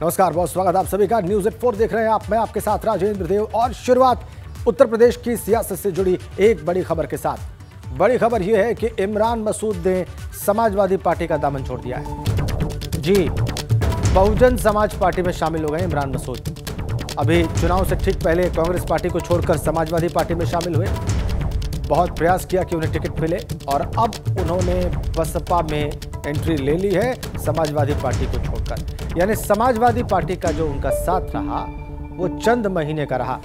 नमस्कार, बहुत स्वागत आप सभी का। न्यूज़ एट 4 देख रहे हैं आप। मैं आपके साथ राजेंद्र देव और शुरुआत उत्तर प्रदेश की सियासत से जुड़ी एक बड़ी खबर के साथ। बड़ी खबर यह है कि इमरान मसूद ने समाजवादी पार्टी का दामन छोड़ दिया है। जी, बहुजन समाज पार्टी में शामिल हो गए इमरान मसूद। अभी चुनाव से ठीक पहले कांग्रेस पार्टी को छोड़कर समाजवादी पार्टी में शामिल हुए। बहुत प्रयास किया कि उन्हें टिकट मिले और अब उन्होंने बसपा में एंट्री ले ली है समाजवादी पार्टी को छोड़कर। यानी समाजवादी पार्टी का जो उनका साथ रहा वो चंद महीने का रहा।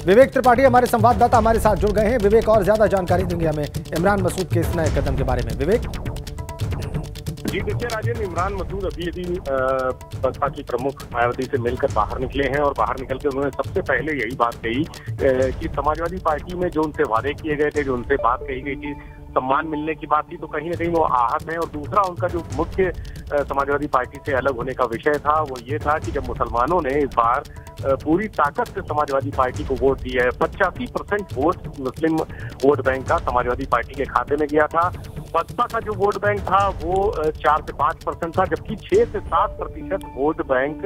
विवेक त्रिपाठी हमारे संवाददाता हमारे साथ जुड़ गए हैं। विवेक और ज्यादा जानकारी देंगे हमें इमरान मसूद के इस नए कदम के बारे में। विवेक जी देखिए राजेंद्र, इमरान मसूद अभी बसपा की प्रमुख मायावती से मिलकर बाहर निकले हैं और बाहर निकल के उन्होंने सबसे पहले यही बात कही कि समाजवादी पार्टी में जो उनसे वादे किए गए थे, जो उनसे बात कही गई थी, सम्मान मिलने की बात थी, तो कहीं ना कहीं वो आहत है। और दूसरा उनका जो मुख्य समाजवादी पार्टी से अलग होने का विषय था वो ये था कि जब मुसलमानों ने इस बार पूरी ताकत से समाजवादी पार्टी को वोट दिया है, 85% वोट मुस्लिम वोट बैंक का समाजवादी पार्टी के खाते में गया था। बसपा का जो वोट बैंक था वो 4 से 5% था, जबकि 6 से 7% वोट बैंक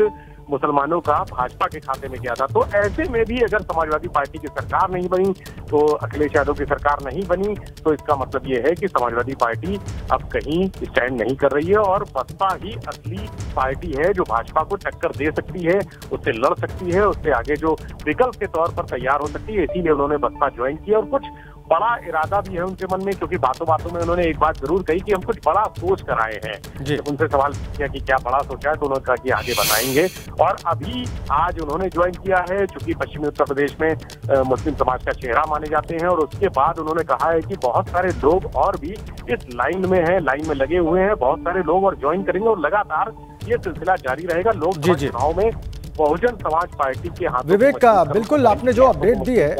मुसलमानों का भाजपा के खाते में गया था। तो ऐसे में भी अगर समाजवादी पार्टी की सरकार नहीं बनी, तो अखिलेश यादव की सरकार नहीं बनी, तो इसका मतलब ये है कि समाजवादी पार्टी अब कहीं स्टैंड नहीं कर रही है और बसपा ही असली पार्टी है जो भाजपा को टक्कर दे सकती है, उससे लड़ सकती है, उससे आगे जो विकल्प के तौर पर तैयार हो सकती है। इसीलिए उन्होंने बसपा ज्वाइन किया और कुछ बड़ा इरादा भी है उनके मन में, क्योंकि बातों बातों में उन्होंने एक बात जरूर कही कि हम कुछ बड़ा सोच कर आए हैं। जब उनसे सवाल किया कि क्या बड़ा सोचा है तो उन्होंने कहा कि आगे बताएंगे। और अभी आज उन्होंने ज्वाइन किया है, चूंकि पश्चिमी उत्तर प्रदेश में मुस्लिम समाज का चेहरा माने जाते हैं। और उसके बाद उन्होंने कहा है कि बहुत सारे लोग और भी इस लाइन में हैं, लाइन में लगे हुए हैं, बहुत सारे लोग और ज्वाइन करेंगे और लगातार ये सिलसिला जारी रहेगा। लोकसभा चुनाव में बहुजन समाज पार्टी के हाथ। विवेक का बिल्कुल, आपने जो अपडेट दी है,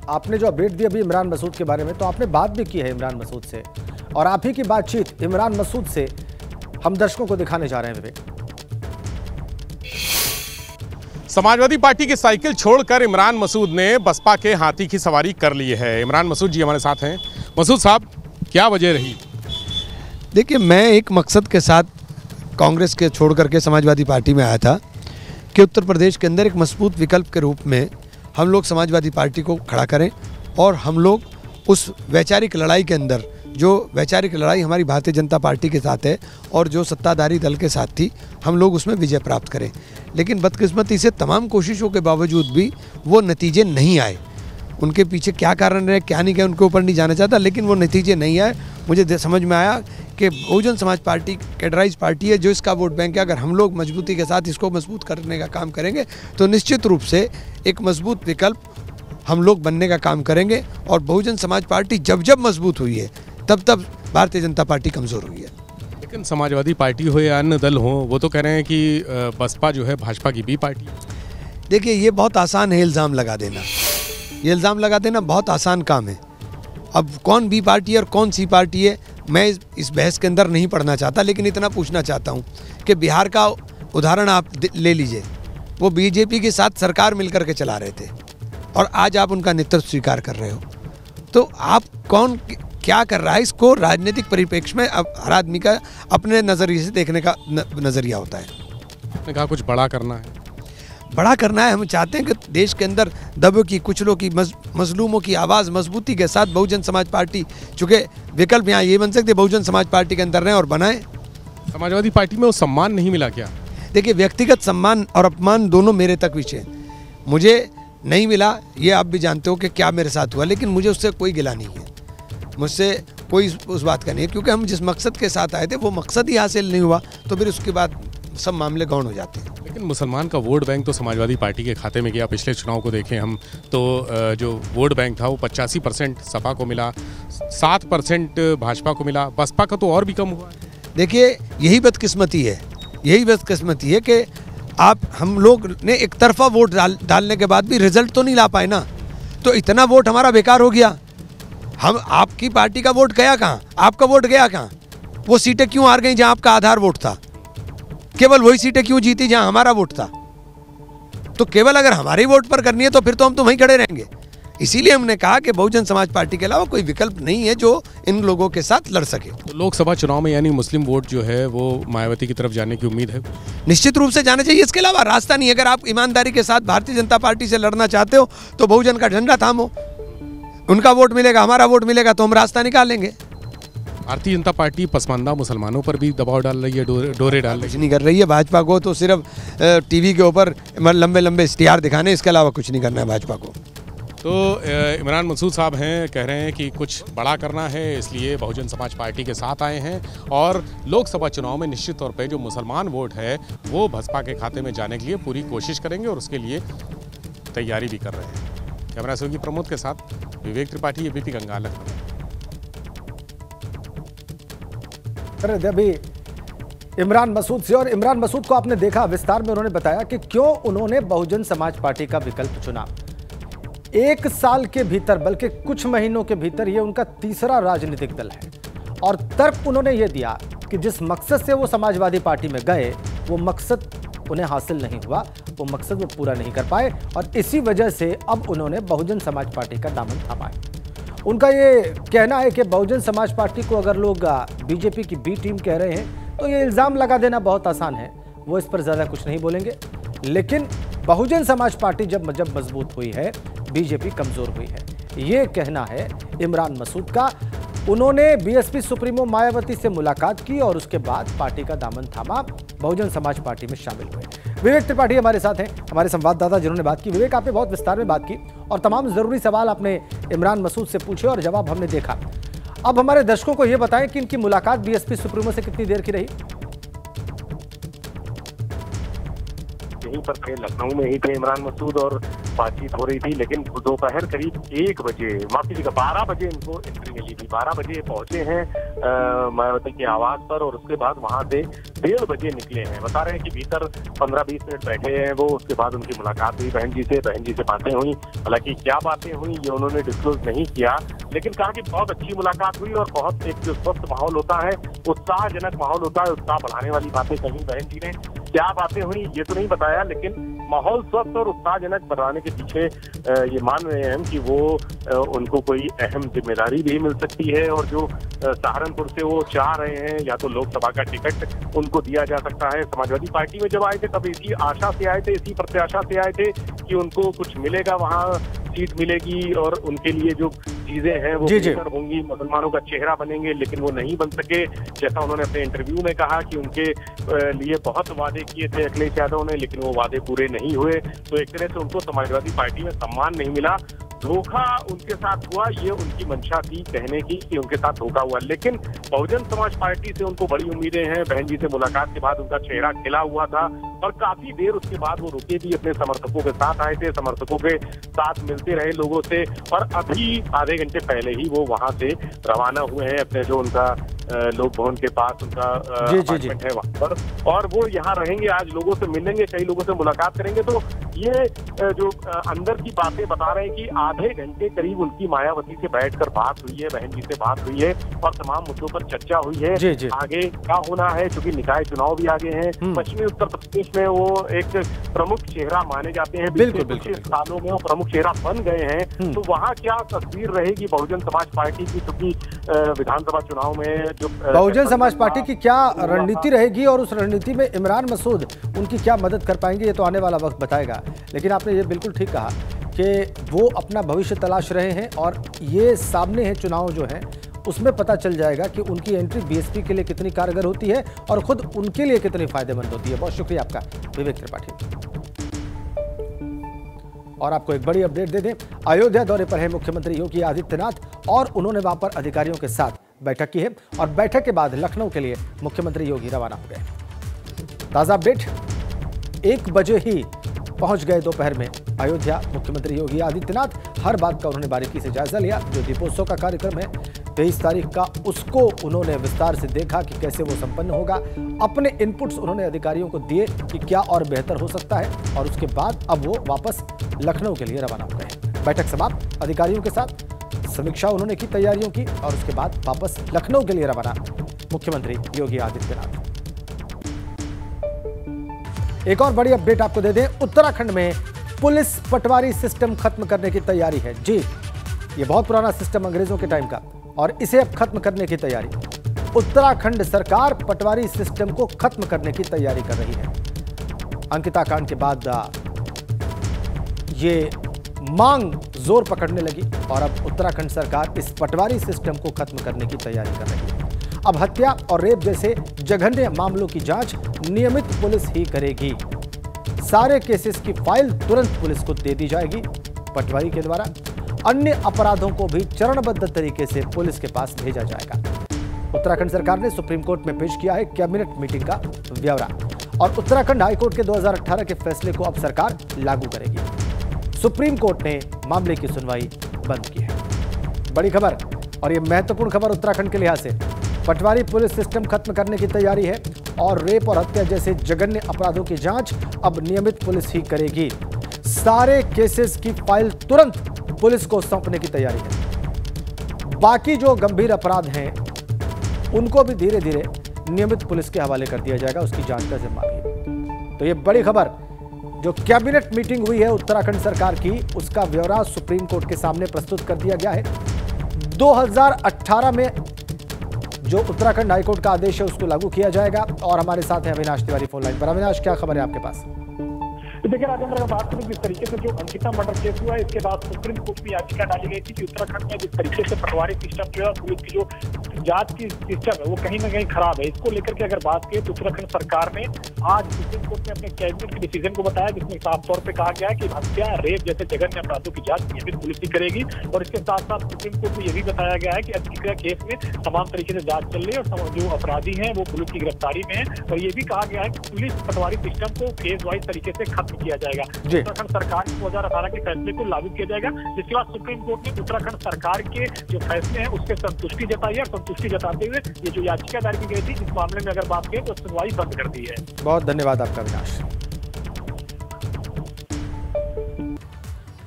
आपने जो अपडेट दी अभी इमरान मसूद के बारे में, तो आपने बात भी की है इमरान मसूद से और आप ही की बातचीत इमरान मसूद से हम दर्शकों को दिखाने जा रहे हैं। विवेक, समाजवादी पार्टी की साइकिल छोड़कर इमरान मसूद ने बसपा के हाथी की सवारी कर ली है। इमरान मसूद जी हमारे साथ हैं। मसूद साहब, क्या वजह रही? देखिए, मैं एक मकसद के साथ कांग्रेस के छोड़ करके समाजवादी पार्टी में आया था कि उत्तर प्रदेश के अंदर एक मजबूत विकल्प के रूप में हम लोग समाजवादी पार्टी को खड़ा करें और हम लोग उस वैचारिक लड़ाई के अंदर, जो वैचारिक लड़ाई हमारी भारतीय जनता पार्टी के साथ है और जो सत्ताधारी दल के साथ थी, हम लोग उसमें विजय प्राप्त करें। लेकिन बदकिस्मती से तमाम कोशिशों के बावजूद भी वो नतीजे नहीं आए। उनके पीछे क्या कारण है, क्या नहीं किया, उनके ऊपर नहीं जाना चाहता, लेकिन वो नतीजे नहीं आए। मुझे समझ में आया कि बहुजन समाज पार्टी कैडराइज पार्टी है जो इसका वोट बैंक है। अगर हम लोग मजबूती के साथ इसको मजबूत करने का काम करेंगे तो निश्चित रूप से एक मजबूत विकल्प हम लोग बनने का काम करेंगे। और बहुजन समाज पार्टी जब जब मजबूत हुई है तब तब भारतीय जनता पार्टी कमज़ोर हुई है। लेकिन समाजवादी पार्टी हो या अन्य दल हो, वो तो कह रहे हैं कि बसपा जो है भाजपा की बी पार्टी है। देखिए, ये बहुत आसान है इल्ज़ाम लगा देना। ये इल्ज़ाम लगा देना बहुत आसान काम है। अब कौन बी पार्टी है और कौन सी पार्टी है, मैं इस बहस के अंदर नहीं पढ़ना चाहता, लेकिन इतना पूछना चाहता हूँ कि बिहार का उदाहरण आप ले लीजिए। वो बीजेपी के साथ सरकार मिलकर के चला रहे थे और आज आप उनका नेतृत्व स्वीकार कर रहे हो। तो आप कौन क्या कर रहा है, इसको राजनीतिक परिप्रेक्ष्य में अब हर आदमी का अपने नज़रिए से देखने का नज़रिया होता है। आपने कहा कुछ बड़ा करना है। बड़ा करना है। हम चाहते हैं कि देश के अंदर दबों की, कुचलों की, मजलूमों की आवाज़ मजबूती के साथ बहुजन समाज पार्टी, चूँकि विकल्प यहाँ ये बन सकते बहुजन समाज पार्टी के अंदर रहें और बनाएं। समाजवादी पार्टी में वो सम्मान नहीं मिला क्या? देखिए, व्यक्तिगत सम्मान और अपमान दोनों मेरे तक विषय हैं। मुझे नहीं मिला, ये आप भी जानते हो कि क्या मेरे साथ हुआ, लेकिन मुझे उससे कोई गिला नहीं है, मुझसे कोई उस बात का नहीं है, क्योंकि हम जिस मकसद के साथ आए थे वो मकसद ही हासिल नहीं हुआ तो फिर उसके बाद सब मामले गौण हो जाते हैं। लेकिन मुसलमान का वोट बैंक तो समाजवादी पार्टी के खाते में गया। पिछले चुनाव को देखें हम तो जो वोट बैंक था वो 85% सपा को मिला, 7% भाजपा को मिला, बसपा का तो और भी कम हुआ है। देखिए, यही बदकिस्मती है, यही बदकिस्मती है कि हम लोग ने एक तरफा वोट डालने के बाद भी रिजल्ट तो नहीं ला पाए ना, तो इतना वोट हमारा बेकार हो गया। हम आपकी पार्टी का वोट गया कहाँ, आपका वोट गया कहाँ? वो सीटें क्यों हार गई जहाँ आपका आधार वोट था? केवल वही सीटें क्यों जीती जहाँ हमारा वोट था? तो केवल अगर हमारे वोट पर करनी है तो फिर तो हम तो वहीं खड़े रहेंगे, इसीलिए हमने कहा कि बहुजन समाज पार्टी के अलावा कोई विकल्प नहीं है जो इन लोगों के साथ लड़ सके। तो लोकसभा चुनाव में यानी मुस्लिम वोट जो है वो मायावती की तरफ जाने की उम्मीद है? निश्चित रूप से जाना चाहिए, इसके अलावा रास्ता नहीं। अगर आप ईमानदारी के साथ भारतीय जनता पार्टी से लड़ना चाहते हो तो बहुजन का झंडा थामो, उनका वोट मिलेगा, हमारा वोट मिलेगा, तो हम रास्ता निकालेंगे। भारतीय जनता पार्टी पसमानदा मुसलमानों पर भी दबाव डाल रही है, डोरे डाल रही कुछ नहीं कर रही है। भाजपा को तो सिर्फ टीवी के ऊपर लंबे लंबे इश्तिहार दिखाने, इसके अलावा कुछ नहीं करना है भाजपा को। तो इमरान मसूद साहब हैं, कह रहे हैं कि कुछ बड़ा करना है, इसलिए बहुजन समाज पार्टी के साथ आए हैं और लोकसभा चुनाव में निश्चित तौर पे जो मुसलमान वोट है वो बसपा के खाते में जाने के लिए पूरी कोशिश करेंगे और उसके लिए तैयारी भी कर रहे हैं। कैमरा सहयोगी प्रमोद के साथ विवेक त्रिपाठी, एबीपी गंगा। अभी इमरान मसूद से, और इमरान मसूद को आपने देखा विस्तार में, उन्होंने बताया कि क्यों उन्होंने बहुजन समाज पार्टी का विकल्प चुना। 1 साल के भीतर, बल्कि कुछ महीनों के भीतर, ये उनका तीसरा राजनीतिक दल है और तर्क उन्होंने ये दिया कि जिस मकसद से वो समाजवादी पार्टी में गए वो मकसद उन्हें हासिल नहीं हुआ, वो मकसद वो पूरा नहीं कर पाए और इसी वजह से अब उन्होंने बहुजन समाज पार्टी का दामन थामा है। उनका ये कहना है कि बहुजन समाज पार्टी को अगर लोग बीजेपी की बी टीम कह रहे हैं तो ये इल्ज़ाम लगा देना बहुत आसान है, वो इस पर ज़्यादा कुछ नहीं बोलेंगे। लेकिन बहुजन समाज पार्टी जब मजबूत हुई है, बीजेपी कमज़ोर हुई है, ये कहना है इमरान मसूद का। उन्होंने बीएसपी सुप्रीमो मायावती से मुलाकात की और उसके बाद पार्टी का दामन थामा, बहुजन समाज पार्टी में शामिल हुए। विवेक त्रिपाठी हमारे साथ हैं, हमारे संवाददाता जिन्होंने बात की। विवेक, आपने बहुत विस्तार में बात की और तमाम जरूरी सवाल आपने इमरान मसूद से पूछे और जवाब हमने देखा। अब हमारे दर्शकों को यह बताएं कि इनकी मुलाकात बीएसपी सुप्रीमो से कितनी देर की रही? यहीं पर थे, लखनऊ में ही थे इमरान मसूद और बातचीत हो रही थी, लेकिन दोपहर करीब 1 बजे, माफ कीजिएगा 12 बजे इनको एंट्री मिली थी। 12 बजे पहुंचे हैं मायावती के आवास पर और उसके बाद वहां से 1:30 बजे निकले हैं। बता रहे हैं कि भीतर 15-20 मिनट बैठे हैं वो, उसके बाद उनकी मुलाकात हुई बहन जी से बातें हुई। हालांकि क्या बातें हुई ये उन्होंने डिस्क्लोज नहीं किया, लेकिन कहा कि बहुत अच्छी मुलाकात हुई और बहुत एक जो स्वस्थ माहौल होता है, उत्साहजनक माहौल होता है, उत्साह बढ़ाने वाली बातें कही बहन जी ने। क्या बातें हुई ये तो नहीं बताया, लेकिन माहौल स्वस्थ और उत्साहजनक बनाने के पीछे ये मान रहे हैं कि वो उनको कोई अहम जिम्मेदारी भी मिल सकती है और जो सहारनपुर से वो चाह रहे हैं या तो लोकसभा का टिकट उनको दिया जा सकता है। समाजवादी पार्टी में जब आए थे तब इसी आशा से आए थे, इसी प्रत्याशा से आए थे कि उनको कुछ मिलेगा, वहाँ सीट मिलेगी और उनके लिए जो चीजें हैं वो बेहतर होंगी, मुसलमानों का चेहरा बनेंगे, लेकिन वो नहीं बन सके। जैसा उन्होंने अपने इंटरव्यू में कहा कि उनके लिए बहुत वादे किए थे अखिलेश यादव ने, लेकिन वो वादे पूरे नहीं हुए। तो एक तरह से उनको समाजवादी पार्टी में सम्मान नहीं मिला, धोखा उनके साथ हुआ। ये उनकी मंशा थी कहने की कि उनके साथ धोखा हुआ, लेकिन बहुजन समाज पार्टी से उनको बड़ी उम्मीदें हैं। बहन जी से मुलाकात के बाद उनका चेहरा खिला हुआ था और काफी देर उसके बाद वो रुके भी, अपने समर्थकों के साथ आए थे, समर्थकों के साथ मिलते रहे लोगों से और अभी आधे घंटे पहले ही वो वहां से रवाना हुए हैं अपने जो उनका लोक भवन के पास उनका अपार्टमेंट है वहां पर, और वो यहाँ रहेंगे, आज लोगों से मिलेंगे, कई लोगों से मुलाकात करेंगे। तो ये जो अंदर की बातें बता रहे हैं कि आधे घंटे करीब उनकी मायावती से बैठकर बात हुई है, बहन जी से बात हुई है और तमाम मुद्दों पर चर्चा हुई है। आगे क्या होना है, क्योंकि निकाय चुनाव भी आगे हैं। पश्चिमी उत्तर प्रदेश में वो एक प्रमुख चेहरा माने जाते हैं, पिछले सालों में वो प्रमुख चेहरा बन गए हैं। तो वहाँ क्या तस्वीर रहेगी बहुजन समाज पार्टी की, क्योंकि विधानसभा चुनाव में जो बहुजन समाज पार्टी की क्या रणनीति रहेगी और उस रणनीति में इमरान मसूद उनकी क्या मदद कर पाएंगे, ये तो आने वाला वक्त बताएगा। लेकिन आपने ये बिल्कुल ठीक कहा कि वो अपना भविष्य तलाश रहे हैं और ये सामने है चुनाव जो है उसमें पता चल जाएगा कि उनकी एंट्री बीएसपी के लिए कितनी कारगर होती है और खुद उनके लिए कितनी फायदेमंद होती है। बहुत शुक्रिया आपका विवेक त्रिपाठी। और आपको एक बड़ी अपडेट दे दें, अयोध्या दौरे पर है मुख्यमंत्री योगी आदित्यनाथ और उन्होंने वहां पर अधिकारियों के साथ बैठक की है और बैठक के बाद लखनऊ के लिए मुख्यमंत्री योगी रवाना हो गए। ताजा अपडेट, 1 बजे ही पहुंच गए दोपहर में अयोध्या मुख्यमंत्री योगी आदित्यनाथ। हर बात का उन्होंने बारीकी से जायजा लिया। जो दीपोत्सव का कार्यक्रम है 23 तारीख का, उसको उन्होंने विस्तार से देखा कि कैसे वो संपन्न होगा। अपने इनपुट्स उन्होंने अधिकारियों को दिए कि क्या और बेहतर हो सकता है और उसके बाद अब वो वापस लखनऊ के लिए रवाना हो गए। बैठक समाप्त, अधिकारियों के साथ समीक्षा उन्होंने की तैयारियों की और उसके बाद वापस लखनऊ के लिए रवाना मुख्यमंत्री योगी आदित्यनाथ। एक और बड़ी अपडेट आपको दे दें, उत्तराखंड में पुलिस पटवारी सिस्टम खत्म करने की तैयारी है। जी, ये बहुत पुराना सिस्टम अंग्रेजों के टाइम का, और इसे अब खत्म करने की तैयारी। उत्तराखंड सरकार पटवारी सिस्टम को खत्म करने की तैयारी कर रही है। अंकिता कांड के बाद ये मांग जोर पकड़ने लगी और अब उत्तराखंड सरकार इस पटवारी सिस्टम को खत्म करने की तैयारी कर रही है। अब हत्या और रेप जैसे जघन्य मामलों की जांच नियमित पुलिस ही करेगी। सारे केसेस की फाइल तुरंत पुलिस को दे दी जाएगी पटवारी के द्वारा। अन्य अपराधों को भी चरणबद्ध तरीके से पुलिस के पास भेजा जाएगा। उत्तराखंड सरकार ने सुप्रीम कोर्ट में पेश किया है कैबिनेट मीटिंग का ब्यौरा, और उत्तराखंड हाईकोर्ट के 2018 के फैसले को अब सरकार लागू करेगी। सुप्रीम कोर्ट ने मामले की सुनवाई बंद की है। बड़ी खबर, और यह महत्वपूर्ण खबर उत्तराखंड के लिहाज से। पटवारी पुलिस सिस्टम खत्म करने की तैयारी है और रेप और हत्या जैसे जघन्य अपराधों की जांच अब नियमित पुलिस ही करेगी। सारे केसेस की फाइल तुरंत पुलिस को सौंपने की तैयारी है। बाकी जो गंभीर अपराध हैं उनको भी धीरे धीरे नियमित पुलिस के हवाले कर दिया जाएगा, उसकी जांच का जिम्मा भी। तो ये बड़ी खबर, जो कैबिनेट मीटिंग हुई है उत्तराखंड सरकार की, उसका ब्यौरा सुप्रीम कोर्ट के सामने प्रस्तुत कर दिया गया है। 2018 में जो उत्तराखंड हाईकोर्ट का आदेश है उसको लागू किया जाएगा। और हमारे साथ हैं अविनाश तिवारी फोन लाइन पर। अविनाश, क्या खबर है आपके पास? देखिए राजेंद्र, अगर बात करें जिस तरीके से जो अंकिता मर्डर केस हुआ है, इसके बाद सुप्रीम कोर्ट में याचिका डाली गई थी कि उत्तराखंड में जिस तरीके से पटवारी सिस्टम जो है, पुलिस की जो जांच की सिस्टम है वो कहीं ना कहीं खराब है। इसको लेकर के अगर बात करें तो उत्तराखंड सरकार ने आज सुप्रीम कोर्ट में अपने कैबिनेट के डिसीजन को बताया, जिसमें साफ तौर पर कहा गया है कि हत्या, रेप जैसे जघन्य अपराधों की जांच नियमित पुलिस ही करेगी। और इसके साथ साथ सुप्रीम कोर्ट में यह भी बताया गया है कि अंकिता केस में तमाम तरीके से जांच चल रही है और जो अपराधी हैं वो पुलिस की गिरफ्तारी में है। और ये भी कहा गया है कि पुलिस पटवारी सिस्टम को फेज वाइज तरीके से खत्म किया जाएगा। उत्तराखंड सरकार के 2018 के फैसले को लागू किया जाएगा, जिसके बाद सुप्रीम कोर्ट ने उत्तराखंड सरकार के जो फैसले हैं उसके संतुष्टि जताई है। और संतुष्टि जताते हुए ये जो याचिका दायर की गई थी इस मामले में अगर बात करें तो सुनवाई बंद कर दी है। बहुत धन्यवाद आपका अविनाश।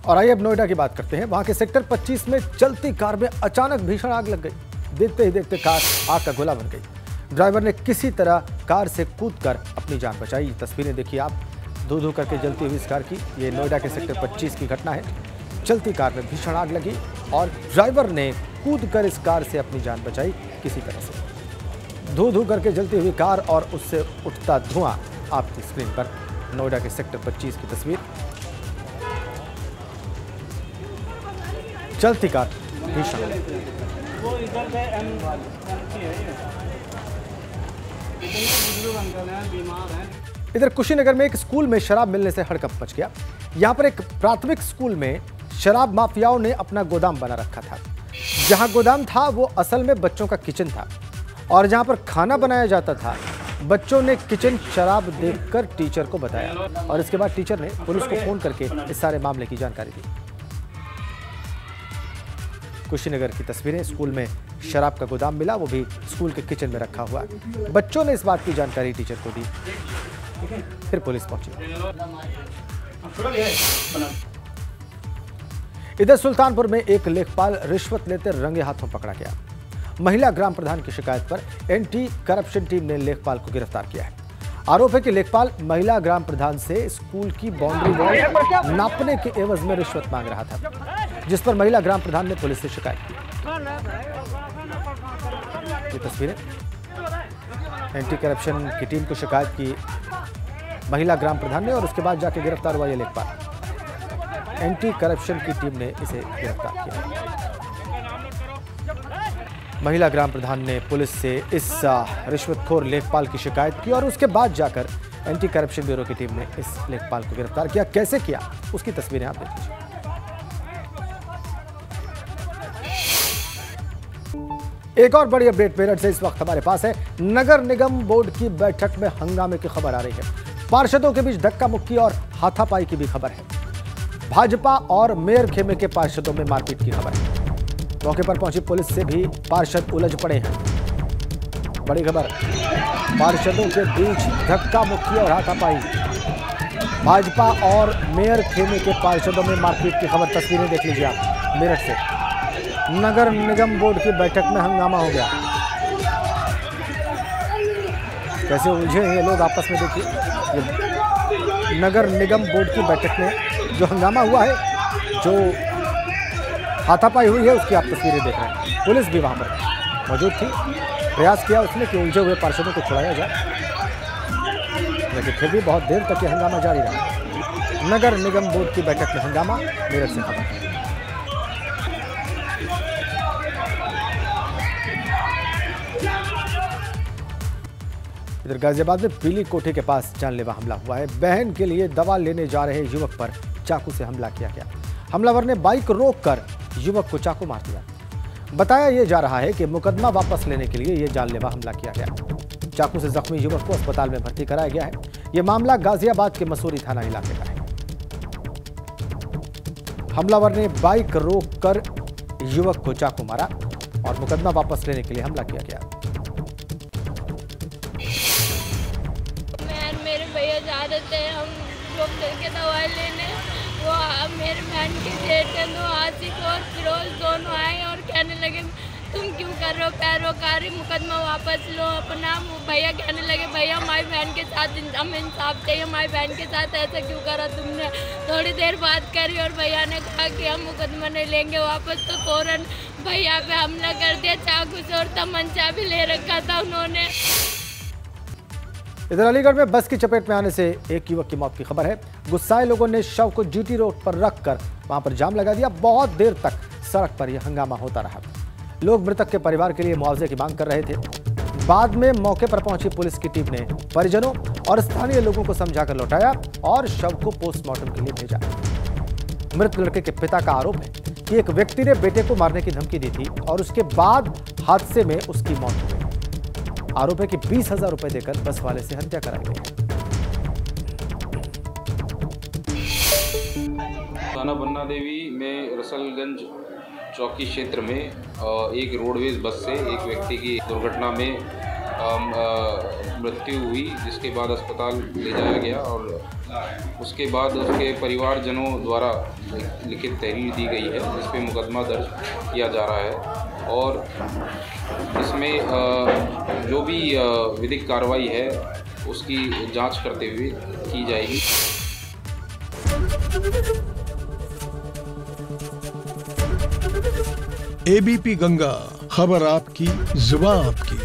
और आइए अब नोएडा की बात करते हैं। वहां के सेक्टर 25 में चलती कार में अचानक भीषण आग लग गई। देखते ही देखते कार आग का गोला बन गई। ड्राइवर ने किसी तरह कार से कूदकर अपनी जान बचाई। तस्वीरें देखिए आप, धू धू करके जलती हुई इस कार की। ये नोएडा के सेक्टर 25 की घटना है। चलती कार में भीषण आग लगी और ड्राइवर ने कूदकर इस कार से अपनी जान बचाई किसी तरह से। धू धू करके जलती हुई कार और उससे उठता धुआं आपकी स्क्रीन पर। नोएडा के सेक्टर 25 की तस्वीर। चलती कार भीषण। इधर कुशीनगर में एक स्कूल में शराब मिलने से हड़कंप मच गया। यहां पर एक प्राथमिक स्कूल में शराब माफियाओं ने अपना गोदाम बना रखा था। जहां गोदाम था वो असल में बच्चों का किचन था, और जहां पर खाना बनाया जाता था बच्चों ने किचन शराब देखकर टीचर को बताया, और इसके बाद टीचर ने पुलिस को फोन करके इस सारे मामले की जानकारी दी। कुशीनगर की तस्वीरें, स्कूल में शराब का गोदाम मिला, वो भी स्कूल के किचन में रखा हुआ। बच्चों ने इस बात की जानकारी टीचर को दी, फिर पुलिस पहुंची। इधर सुल्तानपुर में एक लेखपाल रिश्वत लेते रंगे हाथों पकड़ा गया। महिला ग्राम प्रधान की शिकायत पर एंटी करप्शन टीम ने लेखपाल को गिरफ्तार किया है। आरोप है कि लेखपाल महिला ग्राम प्रधान से स्कूल की बाउंड्री वॉल नापने के एवज में रिश्वत मांग रहा था, जिस पर महिला ग्राम प्रधान ने पुलिस से शिकायत की। ये तस्वीरें, एंटी करप्शन की टीम को शिकायत की महिला ग्राम प्रधान ने, और उसके बाद जाके गिरफ्तार हुआ ये लेखपाल। एंटी करप्शन की टीम ने इसे गिरफ्तार किया। महिला ग्राम प्रधान ने पुलिस से इस रिश्वतखोर लेखपाल की शिकायत की, और उसके बाद जाकर एंटी करप्शन ब्यूरो की टीम ने इस लेखपाल को गिरफ्तार किया। कैसे किया उसकी तस्वीरें आप देख लीजिए। एक और बड़ी अपडेट मेरठ से इस वक्त हमारे पास है। नगर निगम बोर्ड की बैठक में हंगामे की खबर आ रही है। पार्षदों के बीच धक्का मुक्की और हाथापाई की भी खबर है। भाजपा और मेयर खेमे के पार्षदों में मारपीट की खबर है। मौके पर पहुंची पुलिस से भी पार्षद उलझ पड़े हैं। बड़ी खबर, पार्षदों के बीच धक्का मुक्की और हाथापाई। भाजपा और मेयर खेमे के पार्षदों में मारपीट की खबर। तस्वीरें देख लीजिए आप मेरठ से। नगर निगम बोर्ड की बैठक में हंगामा हो गया। कैसे उलझे हैं ये लोग आपस में, देखिए। नगर निगम बोर्ड की बैठक में जो हंगामा हुआ है, जो हाथापाई हुई है, उसकी आप तस्वीरें देख रहे हैं। पुलिस भी वहां पर मौजूद थी, प्रयास किया उसने कि उलझे हुए पार्षदों को छुड़ाया जाए, लेकिन फिर भी बहुत देर तक ये हंगामा जारी रहा। नगर निगम बोर्ड की बैठक में हंगामा, मेरठ से खबर। इधर गाजियाबाद में पीली कोठी के पास जानलेवा हमला हुआ है। बहन के लिए दवा लेने जा रहे युवक पर चाकू से हमला किया गया। हमलावर ने बाइक रोककर युवक को चाकू मार दिया। बताया यह जा रहा है कि मुकदमा वापस लेने के लिए यह जानलेवा हमला किया गया। चाकू से जख्मी युवक को अस्पताल में भर्ती कराया गया है। यह मामला गाजियाबाद के मसूरी थाना इलाके का है। हमलावर ने बाइक रोककर युवक को चाकू मारा और मुकदमा वापस लेने के लिए हमला किया गया। मेरे भैया जा रहे थे हम लोग करके दवाई लेने, वो मेरे बहन के जेठ है, दो आशिक और फिरोज दोनों आए और कहने लगे तुम क्यों कर रहे हो पैरोकारी, मुकदमा वापस लो अपना। भैया कहने लगे भैया हमारी बहन के साथ हम इंसाफ चाहिए, हमारी बहन के साथ ऐसा क्यों करा तुमने। थोड़ी देर बात करी और भैया ने कहा कि हम मुकदमा नहीं लेंगे वापस, तो फौरन भैया पे हमला कर दिया चाकू से और तमंचा भी ले रखा था उन्होंने। इधर अलीगढ़ में बस की चपेट में आने से एक युवक की मौत की खबर है। गुस्साए लोगों ने शव को जीटी रोड पर रखकर वहां पर जाम लगा दिया। बहुत देर तक सड़क पर यह हंगामा होता रहा। लोग मृतक के परिवार के लिए मुआवजे की मांग कर रहे थे। बाद में मौके पर पहुंची पुलिस की टीम ने परिजनों और स्थानीय लोगों को समझाकर लौटाया और शव को पोस्टमार्टम के लिए भेजा। मृत लड़के के पिता का आरोप है कि एक व्यक्ति ने बेटे को मारने की धमकी दी थी और उसके बाद हादसे में उसकी मौत हो गई। आरोप है कि 20,000 रुपए देकर बस वाले से हत्या कराई गई। थाना बन्ना देवी में रसलगंज चौकी क्षेत्र में एक रोडवेज बस से एक व्यक्ति की दुर्घटना में मृत्यु हुई, जिसके बाद अस्पताल ले जाया गया और उसके बाद उसके परिवारजनों द्वारा लिखित तहरीर दी गई है, जिस पे मुकदमा दर्ज किया जा रहा है और इसमें जो भी विधिक कार्रवाई है उसकी जांच करते हुए की जाएगी। एबीपी गंगा, खबर आपकी, जुबान आपकी।